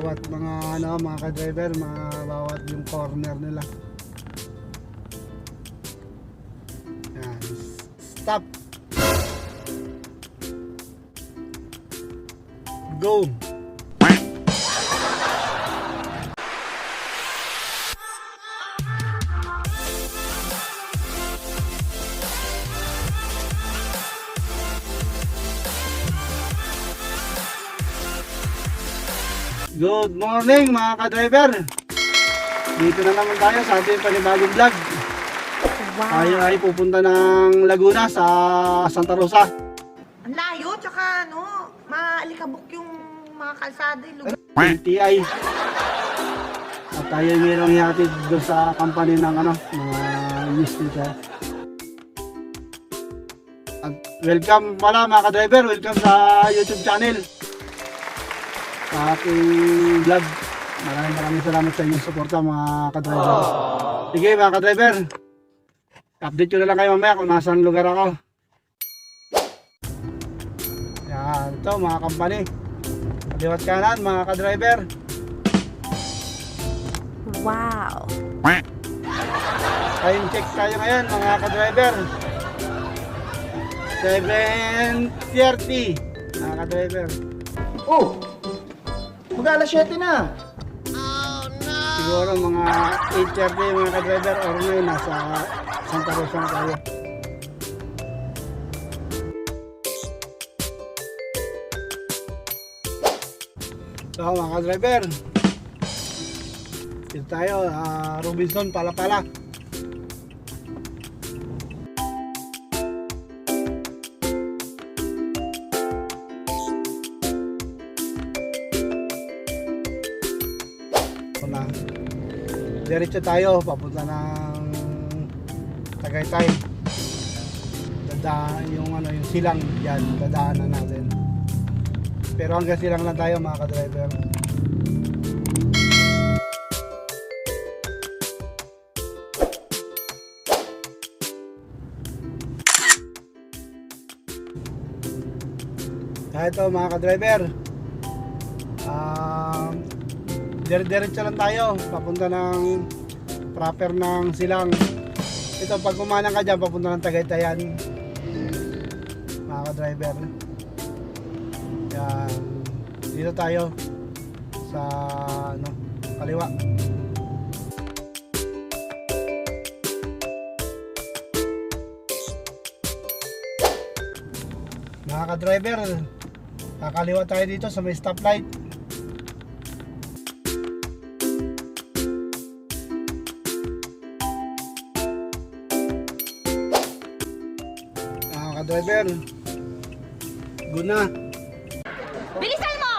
bawat mga mga ka-driver, bawat yung corner nila. Yan. Stop. Go. Good morning mga ka-driver. Dito na naman tayo sa ating panibagong vlog. Wow. Tayo ay pupunta ng Laguna sa Santa Rosa. Ang layo, tsaka maalikabok yung mga kalsada, yung lugar. TI. At tayo mayroong ihatid doon sa company ng mga newspaper. At welcome pala mga ka-driver, welcome sa YouTube channel. Sa aking vlog. Maraming salamat sa inyong suporta mga ka-driver. Sige mga ka-driver, update ko na lang kayo mamaya kung nasaan lugar ako. Yan, ito mga company. Kaliwat kanan mga ka-driver. Wow. Time check tayo ngayon mga ka-driver. 7:30 mga ka-driver. Oh! Mag-alas 7 na. Siguro mga 8:30 mga ka-driver or ngayon nasa Santa Rosa na tayo. So mga ka-driver, dito tayo, Robinson Palapala. Diretso tayo papunta ng Tagaytay. Yung silang yan, dadaanan natin. Pero hanggang silang lang tayo mga ka-driver. Kaya ito mga ka-driver, diretso lang tayo papunta ng proper ng silang. Ito pag kumanang ka dyan papunta ng Tagaytayan mga ka-driver. Yan, dito tayo sa kaliwa. Mga ka-driver, kakaliwa tayo dito sa may stoplight. Driver, guna. Bilisan mo!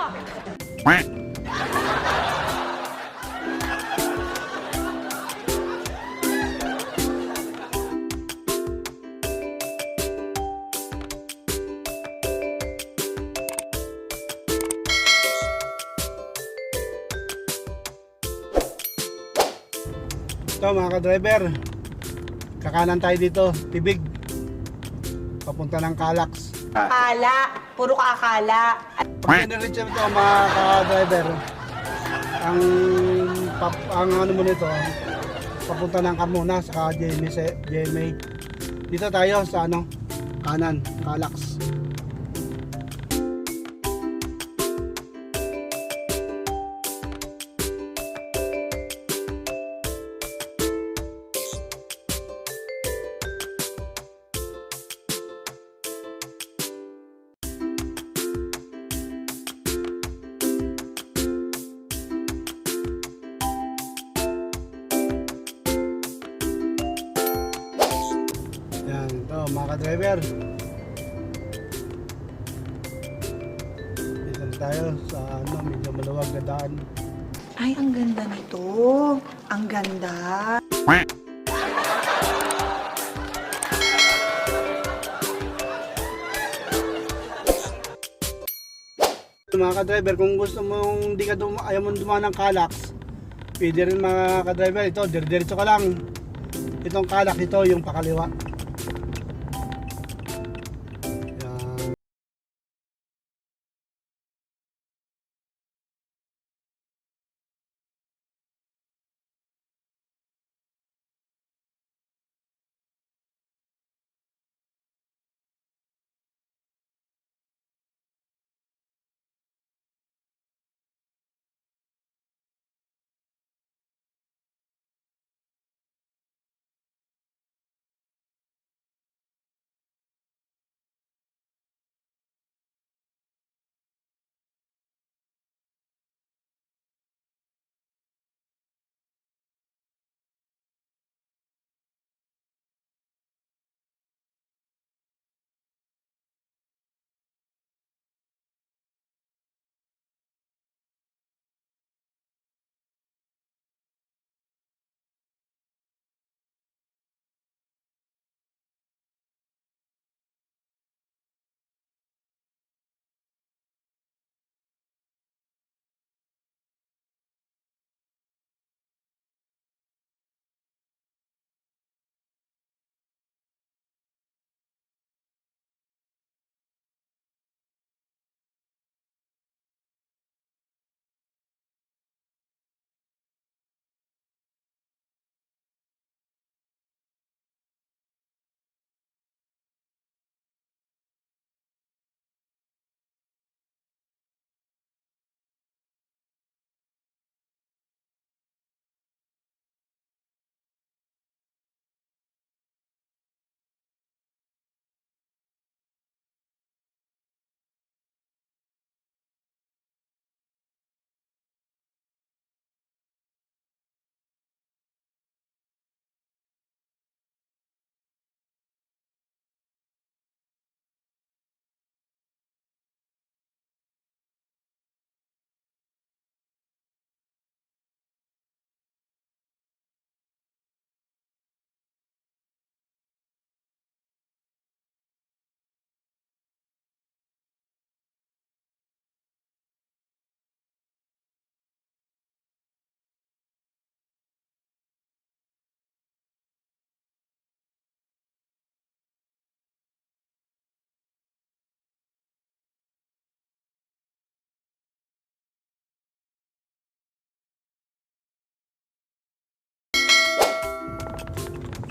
Ito mga ka-driver, kakanan tayo dito, Tibig. Papunta ng Calax. Akala. Puro ka akala. Pag diretso ito mga ka-driver, ang mo nito, papunta ng Carmona sa GMA. Dito tayo sa kanan, Calax. Mga ka-driver, dito tayo sa medyo maluwag na daan. Ay, ang ganda nito. Ang ganda. Mga ka-driver, kung gusto mong ayaw mong dumaan ng Calax, pwede rin mga ka-driver, ito diretso ka lang. Itong Calax, ito yung pakaliwa.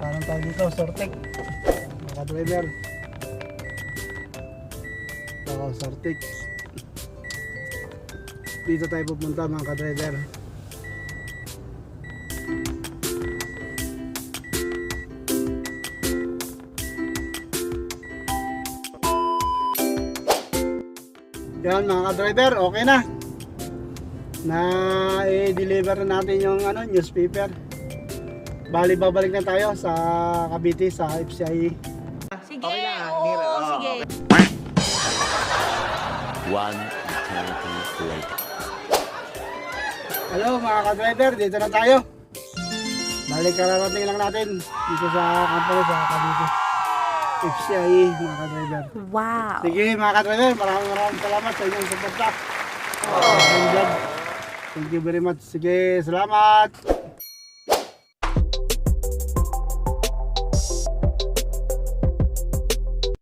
Parang tawag dito, Sortek. Mga driver. Oo, Sortek. Dito tayo pupunta mga ka-driver. Yan mga ka-driver, okay na. Na-deliver na natin yung newspaper. Bali, babalik na tayo sa Cavite, sa FCI. Sige, oo, sige. One eternity later. Hello mga ka-driver, dito na tayo. Balik kararating lang natin dito sa company sa Cavite. FCI mga ka-driver. Wow. Sige mga ka-driver, maraming salamat sa inyong suporta. Thank you very much. Sige, salamat.